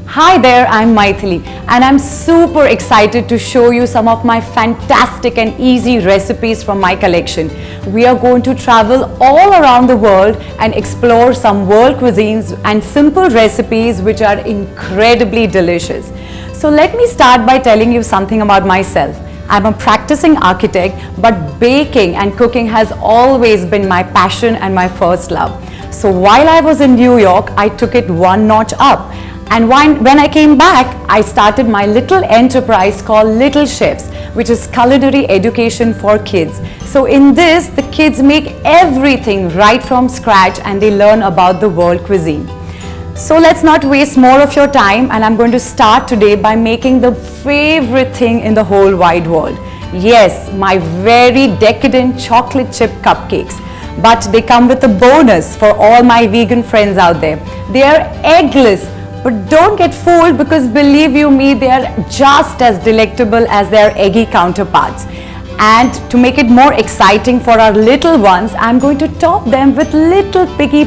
Hi there, I'm Maithily and I'm super excited to show you some of my fantastic and easy recipes from my collection. We are going to travel all around the world and explore some world cuisines and simple recipes which are incredibly delicious. So let me start by telling you something about myself. I'm a practicing architect, but baking and cooking has always been my passion and my first love. So while I was in New York, I took it one notch up. And when I came back, I started my little enterprise called Little Chefs, which is culinary education for kids. So in this, the kids make everything right from scratch and they learn about the world cuisine. So let's not waste more of your time, and I'm going to start today by making the favorite thing in the whole wide world. Yes, my very decadent chocolate chip cupcakes. But they come with a bonus for all my vegan friends out there. They are eggless. But don't get fooled, because believe you me, they are just as delectable as their eggy counterparts. And to make it more exciting for our little ones, I'm going to top them with little piggy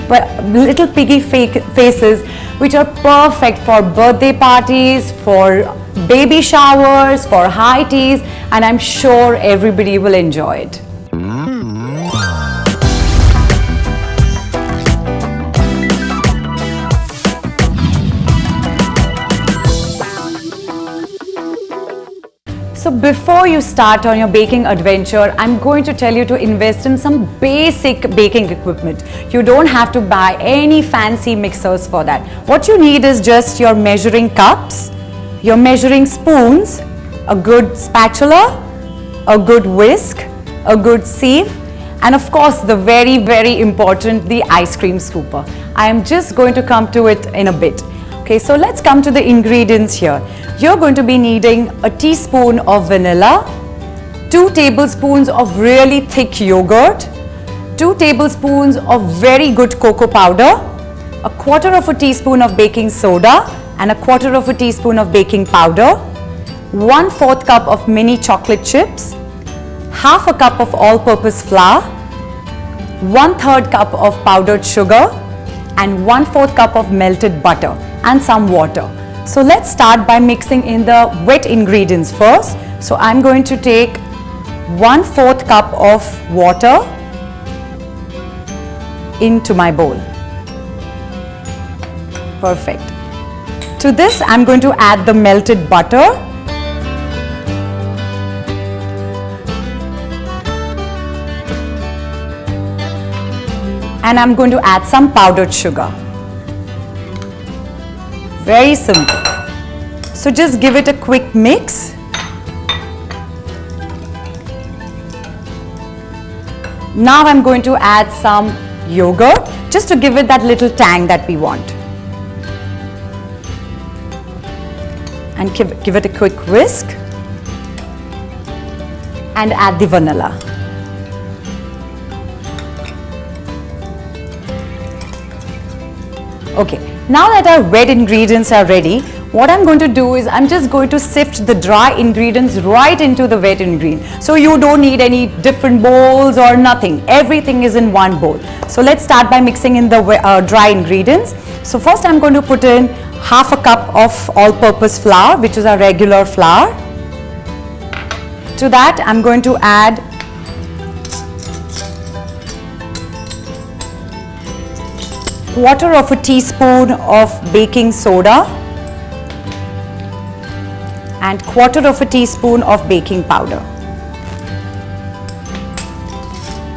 faces, which are perfect for birthday parties, for baby showers, for high teas, and I'm sure everybody will enjoy it. So before you start on your baking adventure, I'm going to tell you to invest in some basic baking equipment. You don't have to buy any fancy mixers for that. What you need is just your measuring cups, your measuring spoons, a good spatula, a good whisk, a good sieve, and of course the very important, the ice cream scooper. I am just going to come to it in a bit. Okay, so let's come to the ingredients here. You're going to be needing a teaspoon of vanilla, 2 tablespoons of really thick yogurt, 2 tablespoons of very good cocoa powder, a quarter of a teaspoon of baking soda and a quarter of a teaspoon of baking powder, 1/4 cup of mini chocolate chips, half a cup of all-purpose flour, 1/3 cup of powdered sugar and 1/4 cup of melted butter and some water. So let's start by mixing in the wet ingredients first. So I'm going to take 1/4 cup of water into my bowl. Perfect. To this I'm going to add the melted butter, and I'm going to add some powdered sugar. Very simple. So just give it a quick mix. Now I'm going to add some yogurt just to give it that little tang that we want. And give it a quick whisk. And add the vanilla. Okay. Now that our wet ingredients are ready, what I'm going to do is I'm just going to sift the dry ingredients right into the wet ingredient. So you don't need any different bowls or nothing. Everything is in one bowl. So let's start by mixing in the dry ingredients. So first I'm going to put in half a cup of all-purpose flour, which is our regular flour. To that I'm going to add quarter of a teaspoon of baking soda and quarter of a teaspoon of baking powder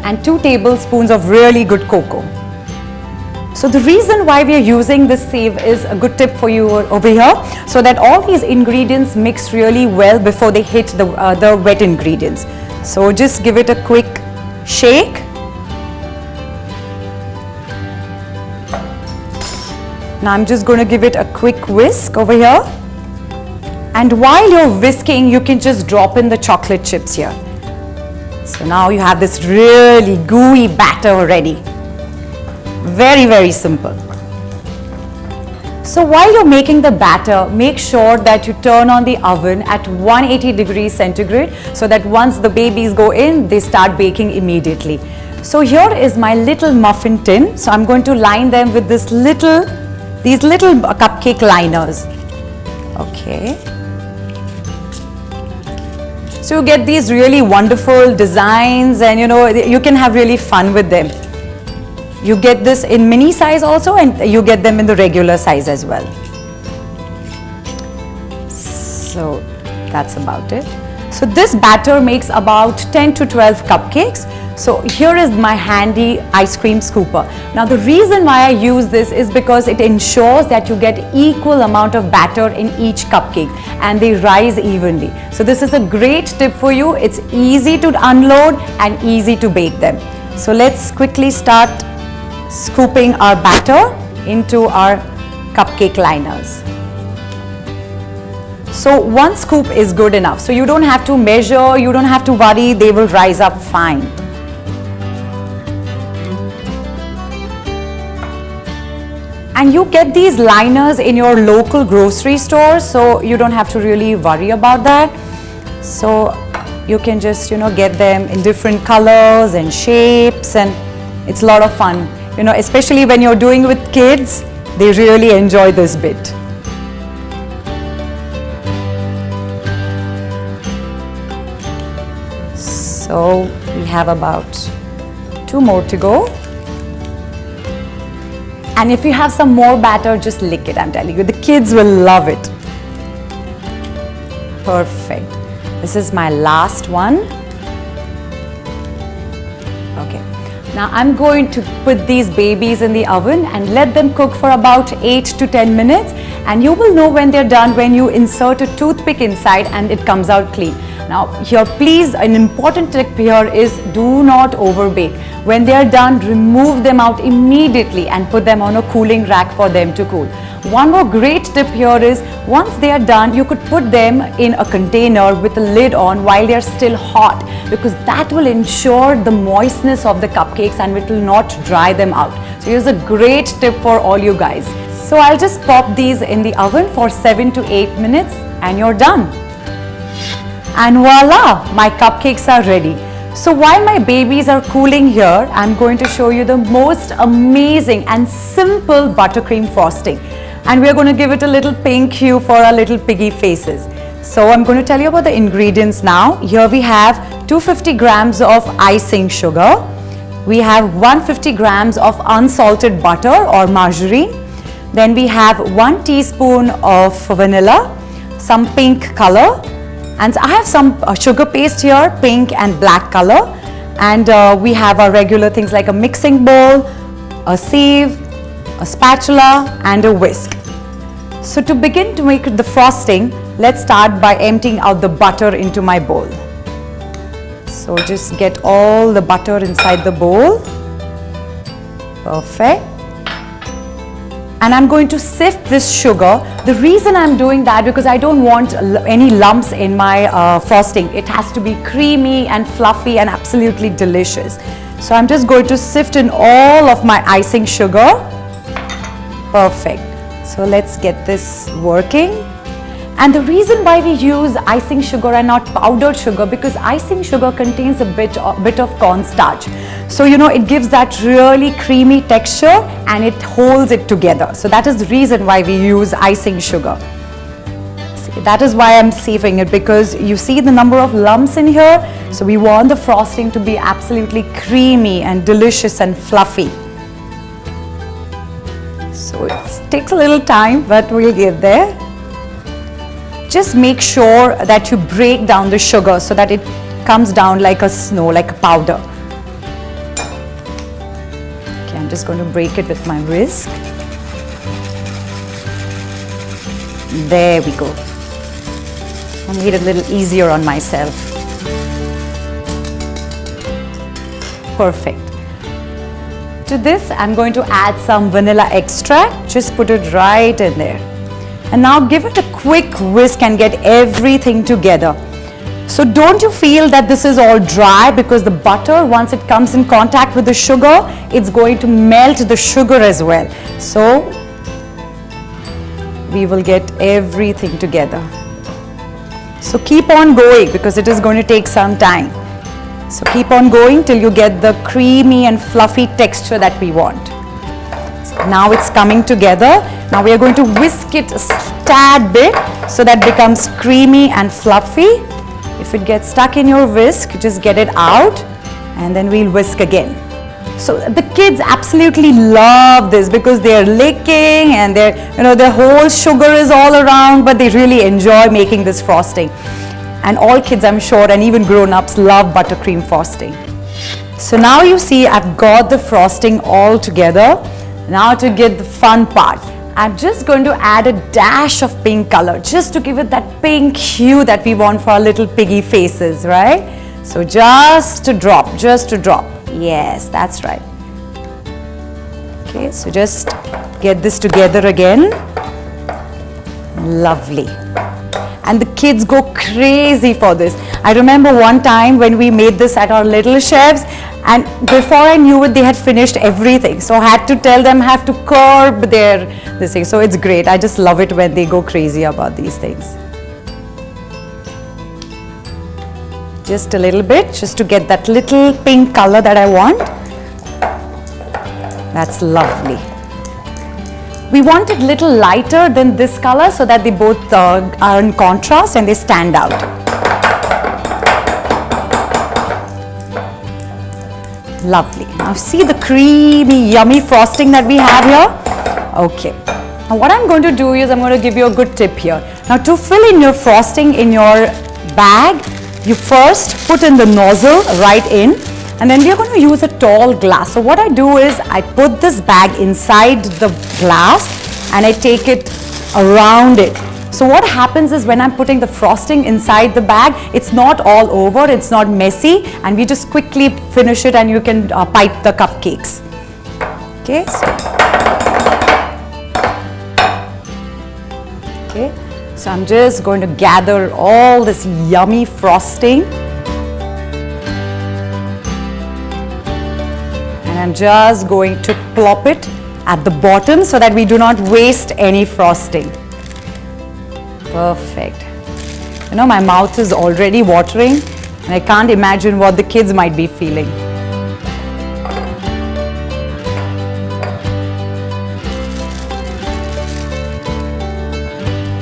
and 2 tablespoons of really good cocoa. So the reason why we are using this sieve is a good tip for you over here, so that all these ingredients mix really well before they hit the wet ingredients. So just give it a quick shake. Now I'm just going to give it a quick whisk over here. And while you're whisking, you can just drop in the chocolate chips here. So now you have this really gooey batter ready. Very simple. So while you're making the batter, make sure that you turn on the oven at 180 degrees centigrade so that once the babies go in, they start baking immediately. So here is my little muffin tin. So I'm going to line them with these little cupcake liners. Okay. So you get these really wonderful designs, and you can have really fun with them. You get this in mini size also, and you get them in the regular size as well. So that's about it. So this batter makes about 10 to 12 cupcakes. So here is my handy ice cream scooper. Now the reason why I use this is because it ensures that you get equal amount of batter in each cupcake and they rise evenly. So this is a great tip for you. It's easy to unload and easy to bake them. So let's quickly start scooping our batter into our cupcake liners. So one scoop is good enough. So you don't have to measure, you don't have to worry, they will rise up fine. And you get these liners in your local grocery store, so you don't have to really worry about that. So you can just, get them in different colors and shapes, and it's a lot of fun. Especially when you're doing with kids, they really enjoy this bit. So we have about 2 more to go. And if you have some more batter, just lick it, I'm telling you. The kids will love it. Perfect. This is my last one. Okay. Now I'm going to put these babies in the oven and let them cook for about 8 to 10 minutes. And you will know when they're done when you insert a toothpick inside and it comes out clean. Now here, please, an important tip here is do not overbake. When they are done, remove them out immediately and put them on a cooling rack for them to cool. One more great tip here is once they are done, you could put them in a container with a lid on while they are still hot, because that will ensure the moistness of the cupcakes and it will not dry them out. So here's a great tip for all you guys. So I'll just pop these in the oven for 7 to 8 minutes and you're done. And voila, my cupcakes are ready. So while my babies are cooling here, I'm going to show you the most amazing and simple buttercream frosting. And we're going to give it a little pink hue for our little piggy faces. So I'm going to tell you about the ingredients now. Here we have 250 grams of icing sugar. We have 150 grams of unsalted butter or margarine. Then we have 1 teaspoon of vanilla, some pink color. And I have some sugar paste here, pink and black color. And we have our regular things like a mixing bowl, a sieve, a spatula and a whisk. So to begin to make the frosting, let's start by emptying out the butter into my bowl. So just get all the butter inside the bowl. Perfect. And I'm going to sift this sugar. The reason I'm doing that because I don't want any lumps in my frosting. It has to be creamy and fluffy and absolutely delicious. So I'm just going to sift in all of my icing sugar. Perfect. So let's get this working. And the reason why we use icing sugar and not powdered sugar, because icing sugar contains a bit of cornstarch. So it gives that really creamy texture and it holds it together. So that is the reason why we use icing sugar. See, that is why I'm saving it, because you see the number of lumps in here. So we want the frosting to be absolutely creamy and delicious and fluffy. So it takes a little time, but we'll get there. Just make sure that you break down the sugar so that it comes down like a snow, like a powder. Okay, I'm just going to break it with my whisk. There we go. I made it a little easier on myself. Perfect. To this, I'm going to add some vanilla extract. Just put it right in there. And now give it a quick whisk and get everything together. So don't you feel that this is all dry, because the butter, once it comes in contact with the sugar, it's going to melt the sugar as well. So we will get everything together. So keep on going because it is going to take some time. So keep on going till you get the creamy and fluffy texture that we want. Now it's coming together. Now we are going to whisk it tad bit so that becomes creamy and fluffy. If it gets stuck in your whisk, just get it out and then we'll whisk again. So the kids absolutely love this because they're licking and their whole sugar is all around, but they really enjoy making this frosting. And all kids, I'm sure, and even grown-ups love buttercream frosting. So now you see I've got the frosting all together. Now to get the fun part, I'm just going to add a dash of pink color just to give it that pink hue that we want for our little piggy faces, right? So just a drop. Yes, that's right. Okay, so just get this together again. Lovely. And the kids go crazy for this. I remember one time when we made this at our Little Chefs, and before I knew it, they had finished everything. So I had to tell them, have to curb this thing. So it's great. I just love it when they go crazy about these things. Just a little bit, just to get that little pink color that I want. That's lovely. We want it a little lighter than this color so that they both are in contrast and they stand out. Lovely. Now see the creamy, yummy frosting that we have here? Okay. Now what I'm going to do is I'm going to give you a good tip here. Now to fill in your frosting in your bag, you first put in the nozzle right in, and then we're going to use a tall glass. So what I do is I put this bag inside the glass and I take it around it. So what happens is when I'm putting the frosting inside the bag, it's not all over, it's not messy, and we just quickly finish it and you can pipe the cupcakes. Okay. So I'm just going to gather all this yummy frosting. And I'm just going to plop it at the bottom so that we do not waste any frosting. Perfect. You know, my mouth is already watering and I can't imagine what the kids might be feeling.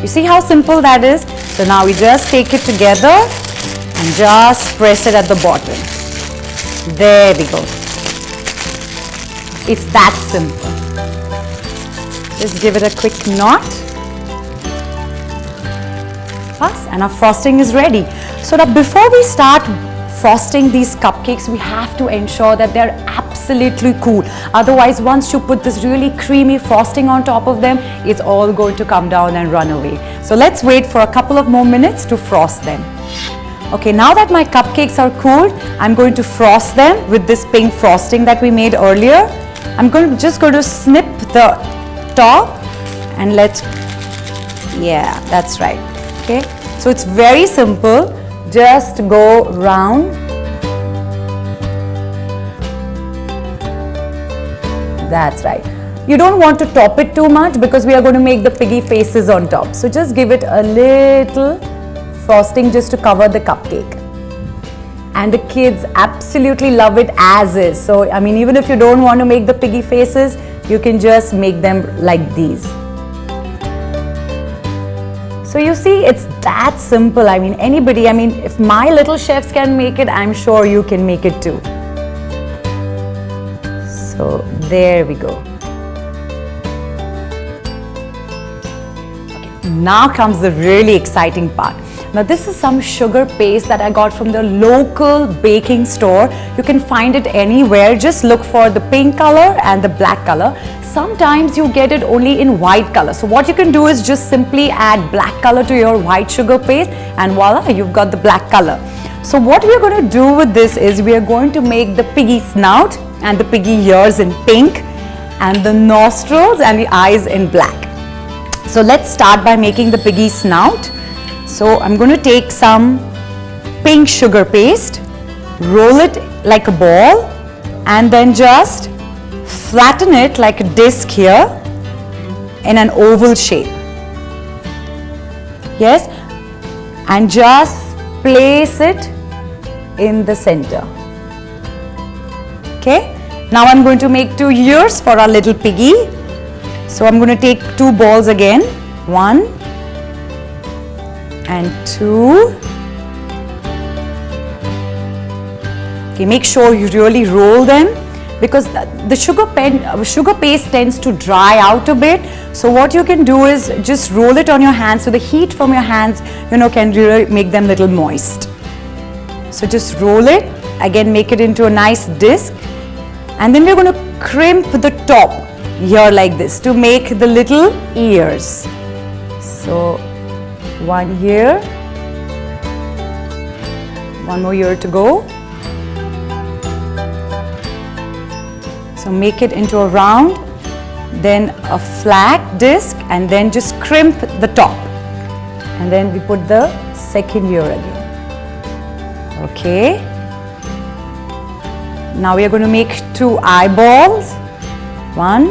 You see how simple that is? So now we just take it together and just press it at the bottom. There we go. It's that simple. Just give it a quick knot. And our frosting is ready. So now before we start frosting these cupcakes, we have to ensure that they're absolutely cool. Otherwise, once you put this really creamy frosting on top of them, it's all going to come down and run away. So let's wait for a couple of more minutes to frost them. Okay, now that my cupcakes are cooled, I'm going to frost them with this pink frosting that we made earlier. I'm just going to snip the top and yeah, that's right. Okay, so it's very simple. Just go round. That's right. You don't want to top it too much because we are going to make the piggy faces on top. So just give it a little frosting just to cover the cupcake. And the kids absolutely love it as is. So, I mean, even if you don't want to make the piggy faces, you can just make them like these. So you see, it's that simple. I mean, anybody, if my little chefs can make it, I'm sure you can make it too. So there we go. Okay, now comes the really exciting part. Now this is some sugar paste that I got from the local baking store. You can find it anywhere. Just look for the pink color and the black color. Sometimes you get it only in white color. So what you can do is just simply add black color to your white sugar paste and voila, you've got the black color. So what we are going to do with this is we are going to make the piggy snout and the piggy ears in pink and the nostrils and the eyes in black. So let's start by making the piggy snout. So I'm going to take some pink sugar paste, roll it like a ball and then just flatten it like a disc here in an oval shape. Yes, and just place it in the center. Okay, now I'm going to make 2 ears for our little piggy. So I'm going to take 2 balls again, 1 and 2. Okay, make sure you really roll them because the sugar paste tends to dry out a bit. So what you can do is just roll it on your hands, so the heat from your hands, can really make them a little moist. So just roll it, again make it into a nice disc, and then we're going to crimp the top here like this to make the little ears. So one here, one more ear to go. So make it into a round, then a flat disc, and then just crimp the top. And then we put the second ear again. Okay. Now we are going to make 2 eyeballs. 1.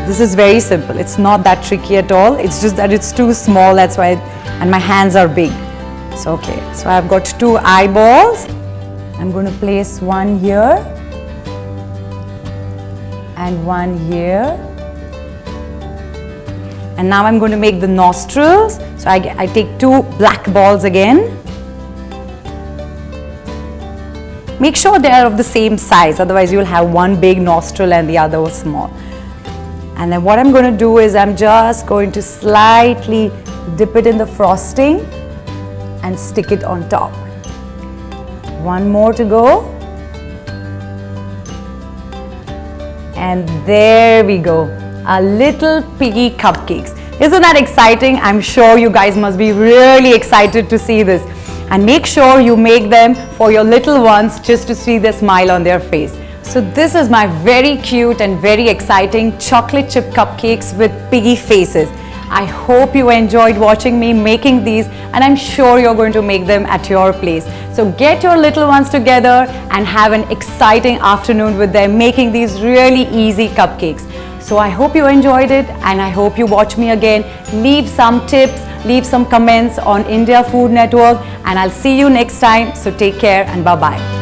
This is very simple. It's not that tricky at all. It's just that it's too small, that's why, and my hands are big. So okay, so I've got 2 eyeballs. I'm going to place one here and one here. And now I'm going to make the nostrils. So I take 2 black balls again. Make sure they are of the same size, otherwise you'll have one big nostril and the other small. And then what I'm going to do is I'm just going to slightly dip it in the frosting and stick it on top. One more to go. And there we go. Our little piggy cupcakes. Isn't that exciting? I'm sure you guys must be really excited to see this. And make sure you make them for your little ones just to see the smile on their face. So this is my very cute and very exciting chocolate chip cupcakes with piggy faces. I hope you enjoyed watching me making these, and I'm sure you're going to make them at your place. So get your little ones together and have an exciting afternoon with them making these really easy cupcakes. So I hope you enjoyed it, and I hope you watch me again. Leave some tips, leave some comments on India Food Network, and I'll see you next time. So take care and bye-bye.